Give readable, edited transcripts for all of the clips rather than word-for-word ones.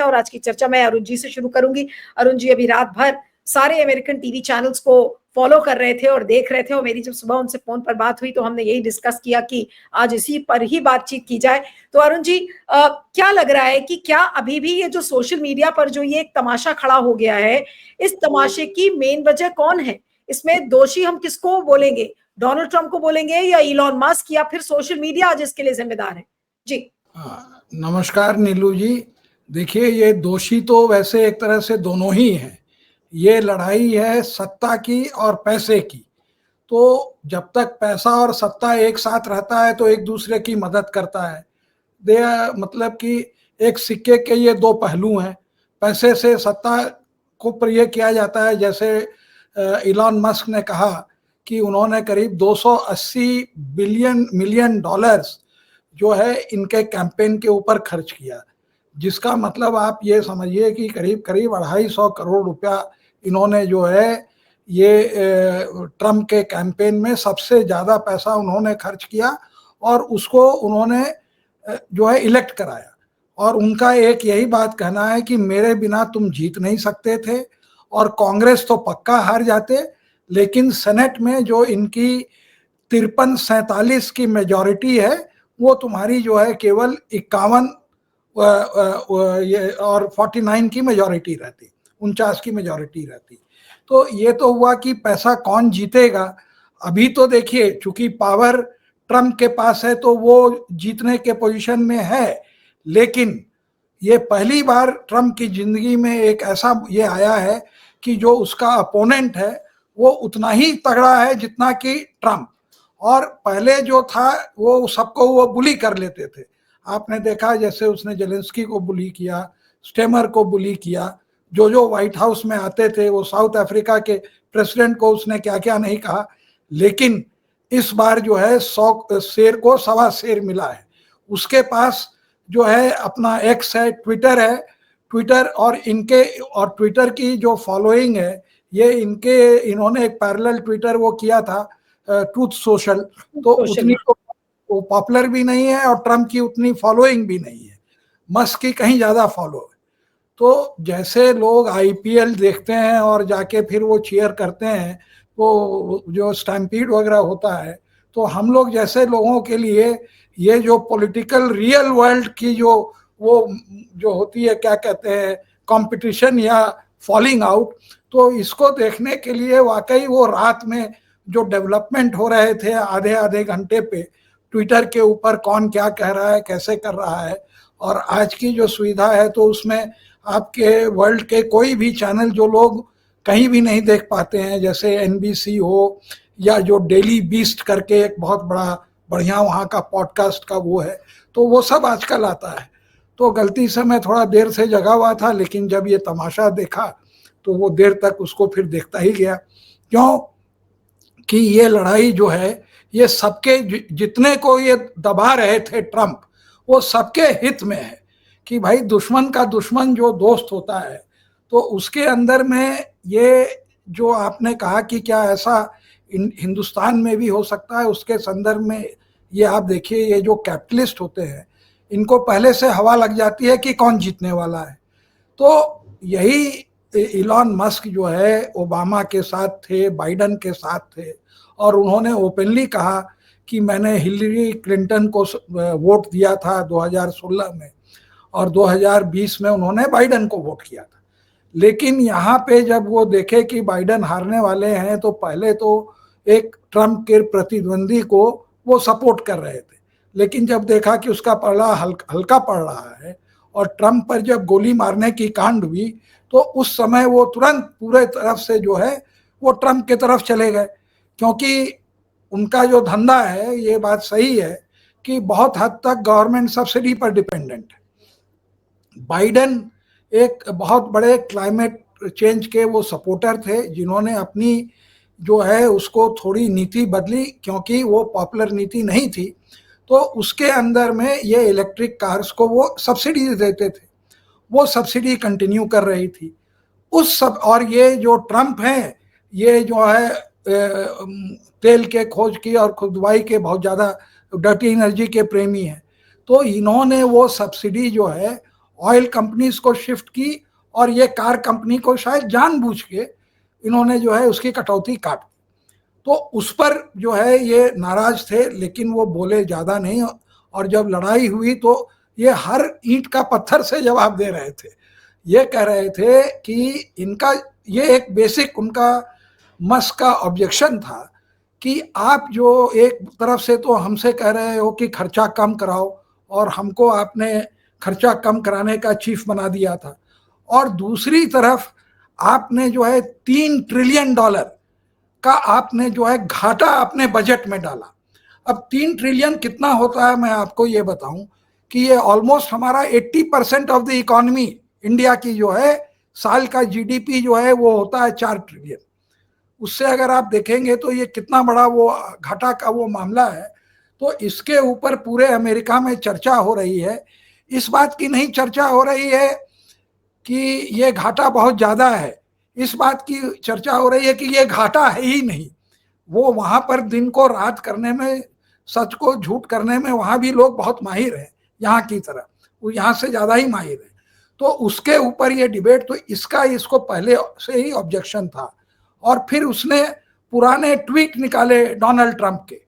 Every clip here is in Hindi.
और आज की चर्चा मैं अरुण जी से शुरू करूंगी। अरुण जी अभी रात भर सारे अमेरिकन टीवी चैनल्स को फॉलो कर रहे थे और देख रहे थे, और मेरी जब सुबह उनसे फोन पर बात हुई तो हमने यही डिस्कस किया कि आज इसी पर ही बातचीत की जाए। तो अरुण जी, क्या लग रहा है कि क्या अभी भी ये जो सोशल मीडिया पर जो ये एक तमाशा खड़ा हो गया है, इस तमाशे की मेन वजह कौन है? इसमें दोषी हम किसको बोलेंगे? डोनाल्ड ट्रंप को बोलेंगे या इलॉन मस्क, या फिर सोशल मीडिया आज इसके लिए जिम्मेदार है? जी नमस्कार नीलू जी। देखिए, ये दोषी तो वैसे एक तरह से दोनों ही हैं। ये लड़ाई है सत्ता की और पैसे की। तो जब तक पैसा और सत्ता एक साथ रहता है तो एक दूसरे की मदद करता है। दे मतलब कि एक सिक्के के ये दो पहलू हैं। पैसे से सत्ता को प्रिय किया जाता है, जैसे इलॉन मस्क ने कहा कि उन्होंने करीब 280 मिलियन डॉलर्स जो है इनके कैंपेन के ऊपर खर्च किया, जिसका मतलब आप ये समझिए कि करीब करीब 250 करोड़ रुपया इन्होंने जो है ये ट्रम्प के कैंपेन में सबसे ज़्यादा पैसा उन्होंने खर्च किया और उसको उन्होंने जो है इलेक्ट कराया। और उनका एक यही बात कहना है कि मेरे बिना तुम जीत नहीं सकते थे, और कांग्रेस तो पक्का हार जाते, लेकिन सेनेट में जो इनकी 53-47 की मेजॉरिटी है वो तुम्हारी जो है केवल 51 और 49 की मेजॉरिटी रहती, 49 की मेजॉरिटी रहती। तो ये तो हुआ कि पैसा कौन जीतेगा। अभी तो देखिए, चूंकि पावर ट्रम्प के पास है तो वो जीतने के पोजीशन में है, लेकिन ये पहली बार ट्रम्प की जिंदगी में एक ऐसा ये आया है कि जो उसका अपोनेंट है वो उतना ही तगड़ा है जितना कि ट्रम्प। और पहले जो था वो सबको वो बुली कर लेते थे। आपने देखा जैसे उसने जेलेंस्की को बुली किया, स्टेमर को बुली किया, जो व्हाइट हाउस में आते थे, वो साउथ अफ्रीका के प्रेसिडेंट को उसने क्या क्या नहीं कहा। लेकिन इस बार जो है 100 शेर को 1.25 शेर मिला है। उसके पास जो है अपना एक्स है, ट्विटर है, ट्विटर और ट्विटर की जो फॉलोइंग है, ये इन्होंने एक पैरेलल ट्विटर वो किया था, ट्रूथ सोशल, तो उतनी तो पॉपुलर भी नहीं है और ट्रम्प की उतनी फॉलोइंग भी नहीं है। मस्क की कहीं ज़्यादा फॉलो है। तो जैसे लोग आईपीएल देखते हैं और जाके फिर वो चीयर करते हैं, वो जो स्टैम्पीड वगैरह होता है, तो हम लोग जैसे लोगों के लिए ये जो पॉलिटिकल रियल वर्ल्ड की जो होती है, क्या कहते हैं, कंपटीशन या फॉलिंग आउट, तो इसको देखने के लिए वाकई वो रात में जो डेवलपमेंट हो रहे थे आधे आधे घंटे पे ट्विटर के ऊपर, कौन क्या कह रहा है, कैसे कर रहा है, और आज की जो सुविधा है तो उसमें आपके वर्ल्ड के कोई भी चैनल जो लोग कहीं भी नहीं देख पाते हैं, जैसे एनबीसी हो या जो डेली बीस्ट करके एक बहुत बढ़िया वहाँ का पॉडकास्ट का वो है, तो वो सब आजकल आता है। तो गलती से मैं थोड़ा देर से जगा हुआ था, लेकिन जब ये तमाशा देखा तो वो देर तक उसको फिर देखता ही गया, क्यों कि ये लड़ाई जो है ये सबके, जितने को ये दबा रहे थे ट्रम्प, वो सबके हित में है कि भाई दुश्मन का दुश्मन जो दोस्त होता है, तो उसके अंदर में ये जो आपने कहा कि क्या ऐसा हिंदुस्तान में भी हो सकता है, उसके संदर्भ में ये आप देखिए, ये जो कैपिटलिस्ट होते हैं इनको पहले से हवा लग जाती है कि कौन जीतने वाला है। तो यही इलॉन मस्क जो है ओबामा के साथ थे, बाइडन के साथ थे, और उन्होंने ओपनली कहा कि मैंने हिलरी क्लिंटन को वोट दिया था 2016 में, और 2020 में उन्होंने बाइडन को वोट किया था। लेकिन यहाँ पे जब वो देखे कि बाइडन हारने वाले हैं, तो पहले तो एक ट्रम्प के प्रतिद्वंदी को वो सपोर्ट कर रहे थे, लेकिन जब देखा कि उसका पलड़ा हल्का पड़ रहा है और ट्रम्प पर जब गोली मारने की कांड हुई, तो उस समय वो तुरंत पूरे तरफ से जो है वो ट्रम्प के तरफ चले गए, क्योंकि उनका जो धंधा है, ये बात सही है कि बहुत हद तक गवर्नमेंट सब्सिडी पर डिपेंडेंट है। बाइडन एक बहुत बड़े क्लाइमेट चेंज के वो सपोर्टर थे, जिन्होंने अपनी जो है उसको थोड़ी नीति बदली, क्योंकि वो पॉपुलर नीति नहीं थी, तो उसके अंदर में ये इलेक्ट्रिक कार्स को वो सब्सिडी देते थे, वो सब्सिडी कंटिन्यू कर रही थी उस सब। और ये जो ट्रम्प हैं, ये जो है तेल के खोज की और खुदवाई के बहुत ज़्यादा डर्टी एनर्जी के प्रेमी हैं, तो इन्होंने वो सब्सिडी जो है ऑयल कंपनीज को शिफ्ट की और ये कार कंपनी को शायद जानबूझ के इन्होंने जो है उसकी कटौती काट दी। तो उस पर जो है ये नाराज थे, लेकिन वो बोले ज़्यादा नहीं, और जब लड़ाई हुई तो ये हर ईंट का पत्थर से जवाब दे रहे थे। ये कह रहे थे कि इनका ये एक बेसिक उनका मस्क का ऑब्जेक्शन था कि आप जो एक तरफ से तो हमसे कह रहे हो कि खर्चा कम कराओ, और हमको आपने खर्चा कम कराने का चीफ बना दिया था, और दूसरी तरफ आपने जो है $3 ट्रिलियन का आपने जो है घाटा अपने बजट में डाला। अब 3 ट्रिलियन कितना होता है मैं आपको ये बताऊं कि ये ऑलमोस्ट हमारा 80% ऑफ द इकोनॉमी इंडिया की जो है साल का जीडीपी जो है वो होता है 4 ट्रिलियन। उससे अगर आप देखेंगे तो ये कितना बड़ा वो घाटा का वो मामला है। तो इसके ऊपर पूरे अमेरिका में चर्चा हो रही है। इस बात की नहीं चर्चा हो रही है कि ये घाटा बहुत ज़्यादा है, इस बात की चर्चा हो रही है कि ये घाटा है ही नहीं। वो वहाँ पर दिन को रात करने में, सच को झूठ करने में वहाँ भी लोग बहुत माहिर हैं, यहाँ की तरह वो यहाँ से ज़्यादा ही माहिर है। तो उसके ऊपर ये डिबेट, तो इसको पहले से ही ऑब्जेक्शन था। और फिर उसने पुराने ट्वीट निकाले डोनाल्ड ट्रंप के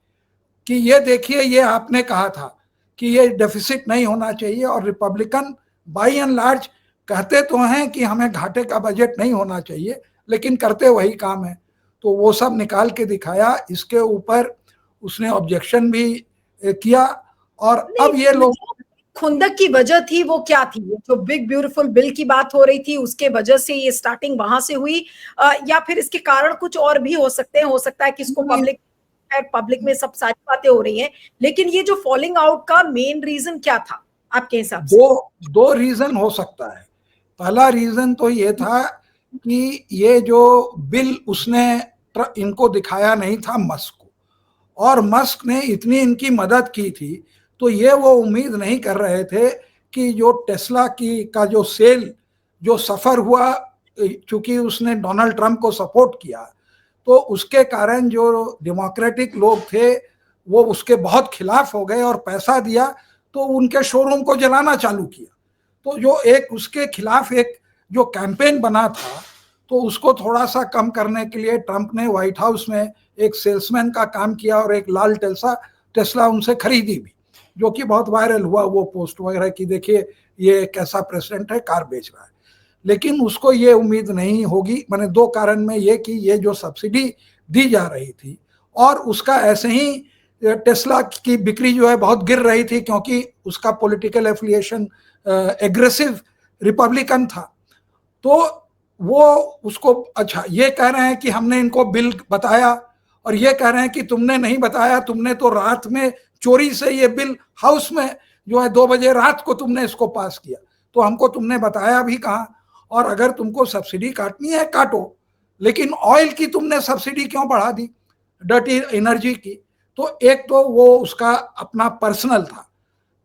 कि ये देखिए, ये आपने कहा था कि ये डेफिसिट नहीं होना चाहिए, और रिपब्लिकन बाई एंड लार्ज कहते तो हैं कि हमें घाटे का बजट नहीं होना चाहिए, लेकिन करते वही काम है। तो वो सब निकाल के दिखाया, इसके ऊपर उसने ऑब्जेक्शन भी किया। और अब ये लोग, खुंदक की वजह थी वो क्या थी? जो बिग ब्यूटीफुल बिल की बात हो रही थी उसके वजह से ये स्टार्टिंग वहां से हुई, या फिर इसके कारण कुछ और भी हो सकते हैं? हो सकता है कि इसको पब्लिक में सब सारी बातें हो रही हैं, लेकिन ये जो फॉलिंग आउट का मेन रीजन क्या था आपके हिसाब से? दो रीजन हो सकता है। पहला रीजन तो ये था कि ये जो बिल उसने इनको दिखाया नहीं था मस्क को, और मस्क ने इतनी इनकी मदद की थी, तो ये वो उम्मीद नहीं कर रहे थे कि जो टेस्ला की का जो सेल जो सफर हुआ, चूंकि उसने डोनाल्ड ट्रंप को सपोर्ट किया, तो उसके कारण जो डेमोक्रेटिक लोग थे वो उसके बहुत खिलाफ हो गए और पैसा दिया, तो उनके शोरूम को जलाना चालू किया। तो जो एक उसके खिलाफ एक जो कैंपेन बना था, तो उसको थोड़ा सा कम करने के लिए ट्रंप ने व्हाइट हाउस में एक सेल्समैन का काम किया और एक लाल टेस्ला उनसे खरीदी भी, जो कि बहुत वायरल हुआ वो पोस्ट वगैरह की, देखिए ये कैसा प्रेसिडेंट है, कार बेच रहा है। लेकिन उसको ये उम्मीद नहीं होगी, मैंने दो कारण में ये कि ये जो सब्सिडी दी जा रही थी, और उसका ऐसे ही टेस्ला की बिक्री जो है बहुत गिर रही थी, क्योंकि उसका पॉलिटिकल एफिलिएशन एग्रेसिव रिपब्लिकन था। तो वो उसको, अच्छा ये कह रहे हैं कि हमने इनको बिल बताया, और ये कह रहे हैं कि तुमने नहीं बताया, तुमने तो रात में चोरी से ये बिल हाउस में जो है 2 बजे रात को तुमने इसको पास किया, तो हमको तुमने बताया भी कहाँ? और अगर तुमको सब्सिडी काटनी है काटो, लेकिन ऑयल की तुमने सब्सिडी क्यों बढ़ा दी, डर्टी एनर्जी की? तो एक तो वो उसका अपना पर्सनल था,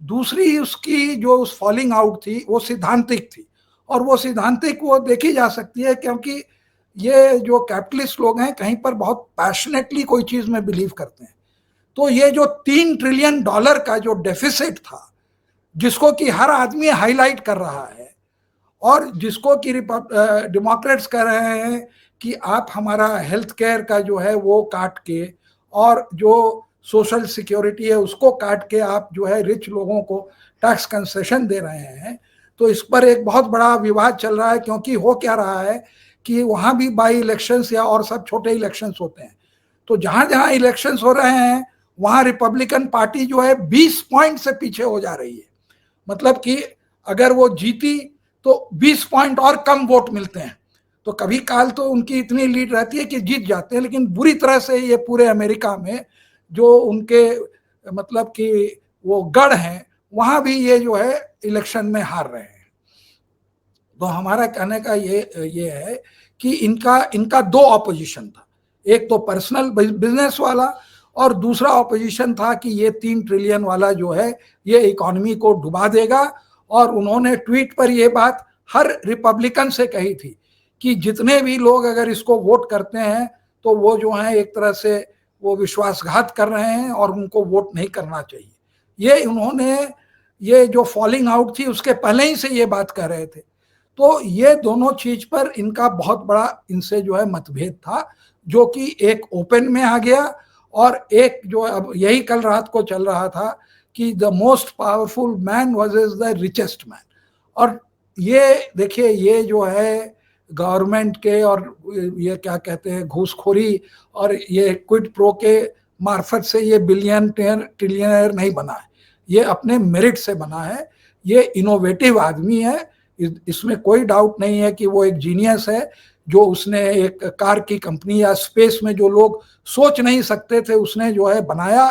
दूसरी उसकी जो उस फॉलिंग आउट थी वो सिद्धांतिक थी, और वो सिद्धांतिक वो देखी जा सकती है क्योंकि ये जो कैपिटलिस्ट लोग हैं कहीं पर बहुत पैशनेटली कोई चीज में बिलीव करते हैं। तो ये जो $3 ट्रिलियन का जो डेफिसिट था, जिसको कि हर आदमी हाईलाइट कर रहा है, और जिसको कि डेमोक्रेट्स कह रहे हैं कि आप हमारा हेल्थ केयर का जो है वो काट के, और जो सोशल सिक्योरिटी है उसको काट के आप जो है रिच लोगों को टैक्स कंसेशन दे रहे हैं। तो इस पर एक बहुत बड़ा विवाद चल रहा है, क्योंकि हो क्या रहा है कि वहाँ भी बाई इलेक्शंस या और सब छोटे इलेक्शंस होते हैं। तो जहाँ जहाँ इलेक्शंस हो रहे हैं वहाँ रिपब्लिकन पार्टी जो है 20 पॉइंट से पीछे हो जा रही है। मतलब कि अगर वो जीती तो 20 पॉइंट और कम वोट मिलते हैं। तो कभी काल तो उनकी इतनी लीड रहती है कि जीत जाते हैं, लेकिन बुरी तरह से ये पूरे अमेरिका में जो उनके मतलब कि वो गढ़ हैं, वहाँ भी ये जो है इलेक्शन में हार रहे हैं। तो हमारा कहने का ये है कि इनका दो ऑपोजिशन था, एक तो पर्सनल बिजनेस वाला, और दूसरा ऑपोजिशन था कि ये 3 ट्रिलियन वाला जो है ये इकोनॉमी को डुबा देगा। और उन्होंने ट्वीट पर ये बात हर रिपब्लिकन से कही थी कि जितने भी लोग अगर इसको वोट करते हैं तो वो जो है एक तरह से वो विश्वासघात कर रहे हैं और उनको वोट नहीं करना चाहिए। ये उन्होंने ये जो फॉलिंग आउट थी उसके पहले ही से ये बात कर रहे थे। तो ये दोनों चीज पर इनका बहुत बड़ा इनसे जो है मतभेद था, जो कि एक ओपन में आ गया, और एक जो अब यही कल रात को चल रहा था कि the most powerful man was is the richest man. और ये देखिए, ये जो है गवर्नमेंट के और ये क्या कहते हैं घूसखोरी और ये क्विड प्रो के मार्फत से ये बिलियनर ट्रिलियनर नहीं बना है, ये अपने मेरिट से बना है। ये इनोवेटिव आदमी है, इसमें कोई डाउट नहीं है कि वो एक जीनियस है, जो उसने एक कार की कंपनी या स्पेस में जो लोग सोच नहीं सकते थे उसने जो है बनाया।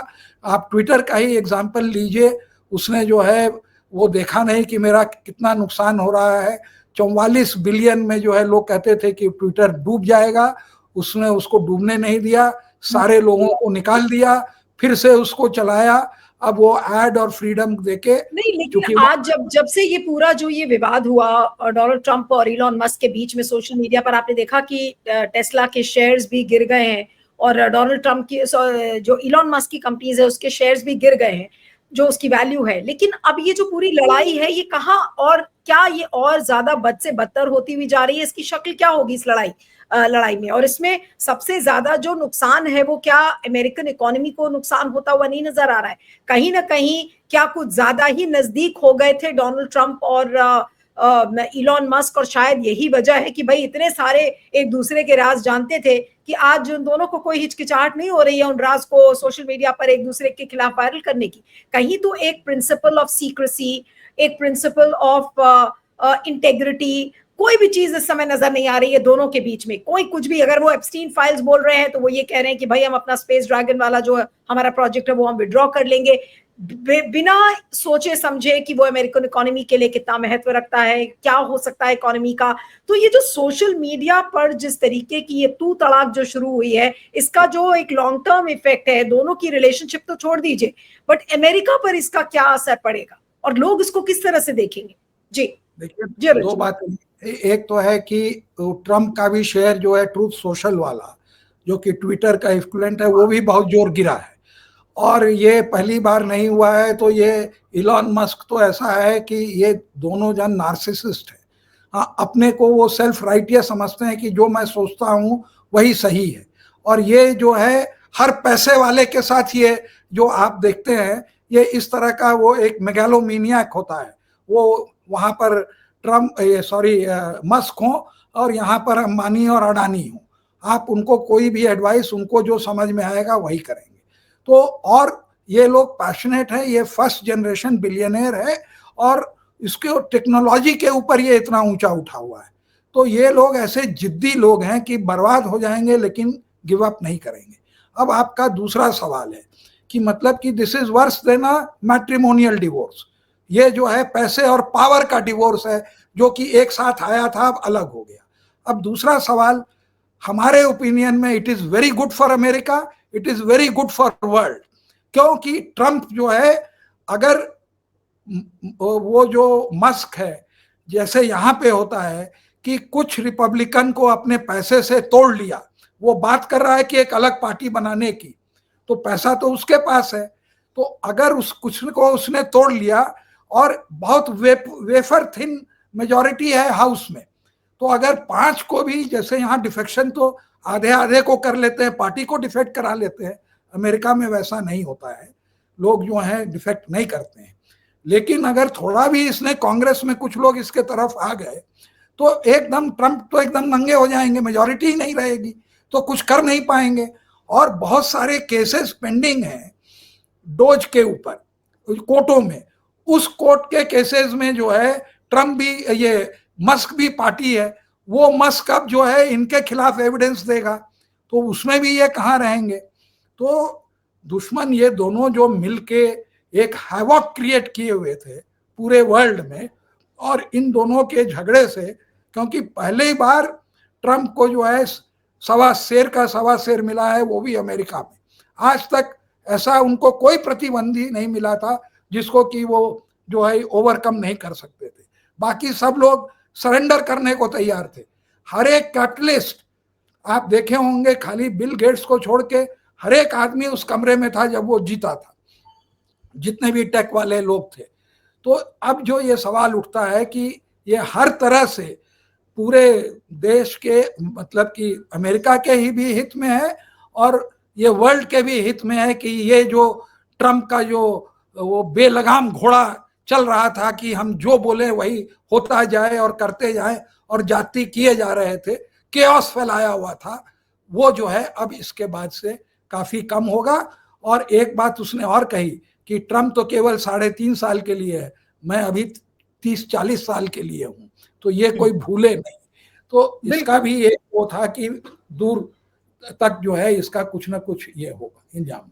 आप ट्विटर का ही एग्जांपल लीजिए, उसने जो है वो देखा नहीं कि मेरा कितना नुकसान हो रहा है। 44 बिलियन में जो है लोग कहते थे कि ट्विटर डूब जाएगा, उसने उसको डूबने नहीं दिया, सारे लोगों को निकाल दिया, फिर से उसको चलाया। अब वो एड और फ्रीडम देके, नहीं, लेकिन क्योंकि आज जब जब से ये पूरा जो ये विवाद हुआ डोनाल्ड ट्रंप और इलॉन मस्क के बीच में सोशल मीडिया पर, आपने देखा कि टेस्ला के शेयर्स भी गिर गए हैं और डोनाल्ड ट्रंप की जो इलॉन मस्क की कंपनीज है उसके शेयर्स भी गिर गए हैं, जो उसकी वैल्यू है। लेकिन अब ये जो पूरी लड़ाई है ये कहाँ, और क्या ये और ज्यादा बद से बदतर होती हुई जा रही है? इसकी शक्ल क्या होगी इस लड़ाई में? और इसमें सबसे ज्यादा जो नुकसान है वो क्या अमेरिकन इकोनॉमी को नुकसान होता हुआ नहीं नजर आ रहा है? कहीं ना कहीं क्या कुछ ज्यादा ही नजदीक हो गए थे डोनाल्ड ट्रंप और इलॉन मस्क, और शायद यही वजह है कि भाई इतने सारे एक दूसरे के राज जानते थे कि आज उन दोनों को कोई हिचकिचाहट नहीं हो रही है उन राज को सोशल मीडिया पर एक दूसरे के खिलाफ वायरल करने की। कहीं तो एक प्रिंसिपल ऑफ सीक्रेसी, एक प्रिंसिपल ऑफ इंटेग्रिटी, कोई भी चीज इस समय नजर नहीं आ रही है दोनों के बीच में। कोई कुछ भी, अगर वो एप्स्टीन फाइल्स बोल रहे हैं तो वो ये कह रहे हैं कि भाई हम अपना स्पेस ड्रैगन वाला जो हमारा प्रोजेक्ट है वो हम विड्रॉ कर लेंगे, बिना सोचे समझे कि वो अमेरिकन इकोनॉमी के लिए कितना महत्व रखता है, क्या हो सकता है इकोनॉमी का। तो ये जो सोशल मीडिया पर जिस तरीके की ये तू तड़ाक जो शुरू हुई है, इसका जो एक लॉन्ग टर्म इफेक्ट है, दोनों की रिलेशनशिप तो छोड़ दीजिए, बट अमेरिका पर इसका क्या असर पड़ेगा और लोग इसको किस तरह से देखेंगे? जी देखिए, दो बातें। एक तो है कि ट्रम्प का भी शेयर जो है ट्रूथ सोशल वाला, जो कि ट्विटर का इक्विवेलेंट है, वो भी बहुत जोर गिरा है। और ये पहली बार नहीं हुआ है। तो ये इलॉन मस्क तो ऐसा है कि ये दोनों जन नार्सिसिस्ट है। हाँ, अपने को वो सेल्फ राइटियस समझते हैं कि जो मैं सोचता हूँ वही सही है। और ये जो है हर पैसे वाले के साथ ये जो आप देखते हैं, ये इस तरह का वो एक मेगालोमीनियक होता है। वो वहाँ पर ट्रम्प मस्क हो और यहाँ पर अंबानी और अडानी हो, आप उनको कोई भी एडवाइस, उनको जो समझ में आएगा वही करेंगे। तो और ये लोग पैशनेट है, ये फर्स्ट जनरेशन बिलियनर है, और इसके टेक्नोलॉजी के ऊपर ये इतना ऊंचा उठा हुआ है। तो ये लोग ऐसे जिद्दी लोग हैं कि बर्बाद हो जाएंगे लेकिन गिव अप नहीं करेंगे। अब आपका दूसरा सवाल है कि मतलब कि this is worse than a matrimonial divorce. ये जो है पैसे और पावर का डिवोर्स है, जो कि एक साथ आया था, अब अलग हो गया। अब दूसरा सवाल, हमारे ओपिनियन में it is very good for America, it is very good for world. क्योंकि ट्रंप जो है, अगर वो जो मस्क है, जैसे यहाँ पे होता है कि कुछ रिपब्लिकन को अपने पैसे से तोड़ लिया, वो बात कर रहा है कि एक अलग पार्टी बनाने की, तो पैसा तो उसके पास है। तो अगर उस कुछ को उसने तोड़ लिया और बहुत वेफर थिन मेजॉरिटी है हाउस में, तो अगर 5 को भी, जैसे यहाँ डिफेक्शन तो आधे आधे को कर लेते हैं, पार्टी को डिफेक्ट करा लेते हैं, अमेरिका में वैसा नहीं होता है, लोग जो हैं डिफेक्ट नहीं करते हैं। लेकिन अगर थोड़ा भी इसने कांग्रेस में कुछ लोग इसके तरफ आ गए तो एकदम ट्रंप तो एकदम नंगे हो जाएंगे, मेजॉरिटी ही नहीं रहेगी, तो कुछ कर नहीं पाएंगे। और बहुत सारे केसेस पेंडिंग हैं डोज के ऊपर कोर्टों में। उस कोर्ट के केसेस में जो है ट्रंप भी, ये मस्क भी पार्टी है, वो मस्क अब जो है इनके खिलाफ एविडेंस देगा, तो उसमें भी ये कहाँ रहेंगे। तो दुश्मन ये दोनों जो मिलके एक हैवॉक क्रिएट किए हुए थे पूरे वर्ल्ड में, और इन दोनों के झगड़े से, क्योंकि पहली बार ट्रंप को जो है सवा शेर मिला है, वो भी अमेरिका में। आज तक ऐसा उनको कोई प्रतिबंधी नहीं मिला था जिसको कि वो जो है ओवरकम नहीं कर सकते थे। बाकी सब लोग सरेंडर करने को तैयार थे। हर एक कैपिटलिस्ट आप देखे होंगे, खाली बिल गेट्स को छोड़ के हर एक आदमी उस कमरे में था जब वो जीता था, जितने भी टेक वाले लोग थे। तो अब जो ये सवाल उठता है कि ये हर तरह से पूरे देश के, मतलब कि अमेरिका के ही भी हित में है और ये वर्ल्ड के भी हित में है कि ये जो ट्रम्प का जो वो बेलगाम घोड़ा चल रहा था कि हम जो बोले वही होता जाए और करते जाए और जाति किए जा रहे थे, केओस फैलाया हुआ था, वो जो है अब इसके बाद से काफी कम होगा। और एक बात उसने और कही कि ट्रम्प तो केवल 3.5 साल के लिए है, मैं अभी 30-40 साल के लिए हूं, तो ये कोई भूले नहीं। तो इसका भी एक वो था कि दूर तक जो है इसका कुछ ना कुछ ये होगा इंजाम।